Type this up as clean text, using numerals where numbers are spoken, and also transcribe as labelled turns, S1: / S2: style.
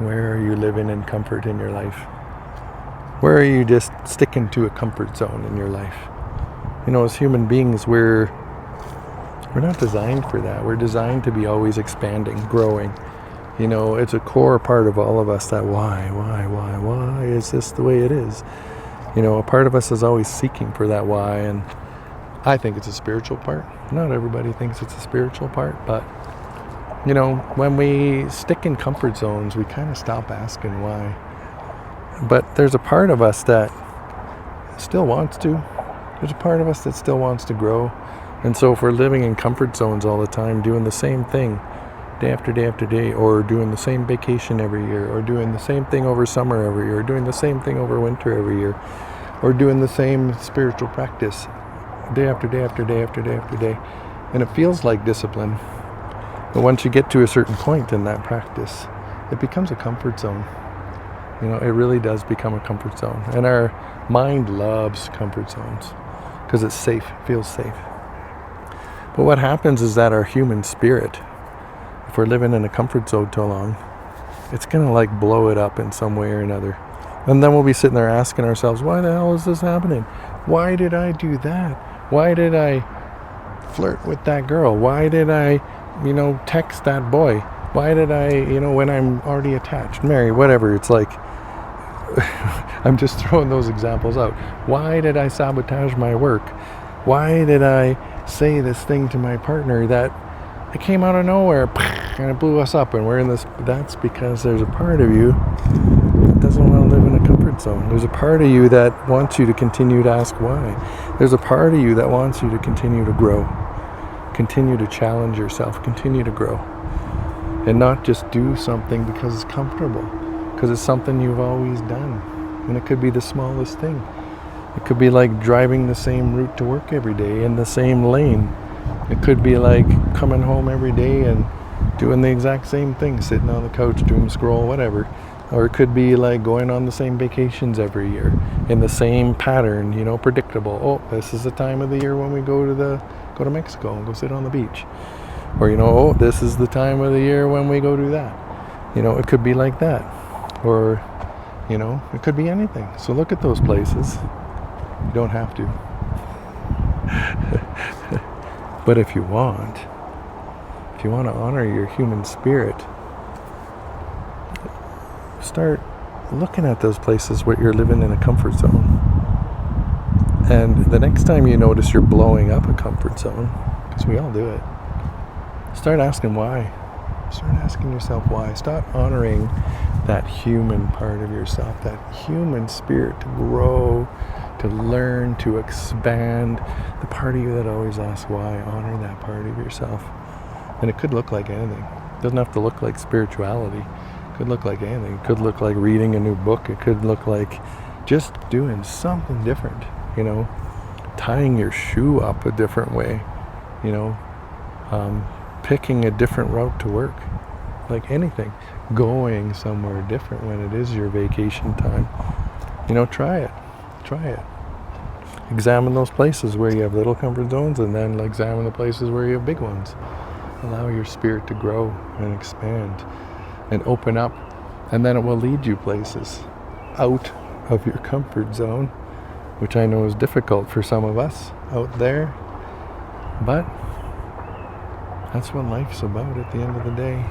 S1: Where are you living in comfort in your life? Where are you just sticking to a comfort zone in your life? As human beings, we're not designed for that. We're designed to be always expanding, growing. It's a core part of all of us that why is this the way it is? A part of us is always seeking for that why, and I think it's a spiritual part. Not everybody thinks it's a spiritual part, but when we stick in comfort zones, we kind of stop asking why. But there's a part of us that still wants to. There's a part of us that still wants to grow. And so if we're living in comfort zones all the time, doing the same thing day after day after day, or doing the same vacation every year, or doing the same thing over summer every year, or doing the same thing over winter every year, or doing the same spiritual practice day after day after day after day after day, and it feels like discipline. But once you get to a certain point in that practice, it becomes a comfort zone. It really does become a comfort zone. And our mind loves comfort zones because it's safe, feels safe. But what happens is that our human spirit, if we're living in a comfort zone too long, it's going to blow it up in some way or another. And then we'll be sitting there asking ourselves, why the hell is this happening? Why did I do that? Why did I flirt with that girl? Why did I, text that boy? Why did I, when I'm already attached, married, whatever, it's like, I'm just throwing those examples out. Why did I sabotage my work? Why did I say this thing to my partner that it came out of nowhere and it blew us up and we're in this? That's because there's a part of you that doesn't want to live in a comfort zone. There's a part of you that wants you to continue to ask why. There's a part of you that wants you to continue to grow, continue to challenge yourself, continue to grow, and not just do something because it's comfortable, because it's something you've always done. And it could be the smallest thing. It could be like driving the same route to work every day in the same lane. It could be like coming home every day and doing the exact same thing, sitting on the couch, doom scroll, whatever. Or it could be like going on the same vacations every year in the same pattern, predictable. Oh, this is the time of the year when we go to Mexico and go sit on the beach. Or, oh, this is the time of the year when we go do that. It could be like that. Or, it could be anything. So look at those places. You don't have to. But if you want to honor your human spirit, start looking at those places where you're living in a comfort zone. And the next time you notice you're blowing up a comfort zone, because we all do it, start asking why. Start asking yourself why. Start honoring that human part of yourself, that human spirit to grow, to learn, to expand. The part of you that always asks why, honor that part of yourself. And it could look like anything. It doesn't have to look like spirituality. It could look like anything. It could look like reading a new book. It could look like just doing something different, tying your shoe up a different way, picking a different route to work, like anything, going somewhere different when it is your vacation time. Try it. Examine those places where you have little comfort zones, and then examine the places where you have big ones. Allow your spirit to grow and expand and open up, and then it will lead you places out of your comfort zone, which I know is difficult for some of us out there, but that's what life's about at the end of the day.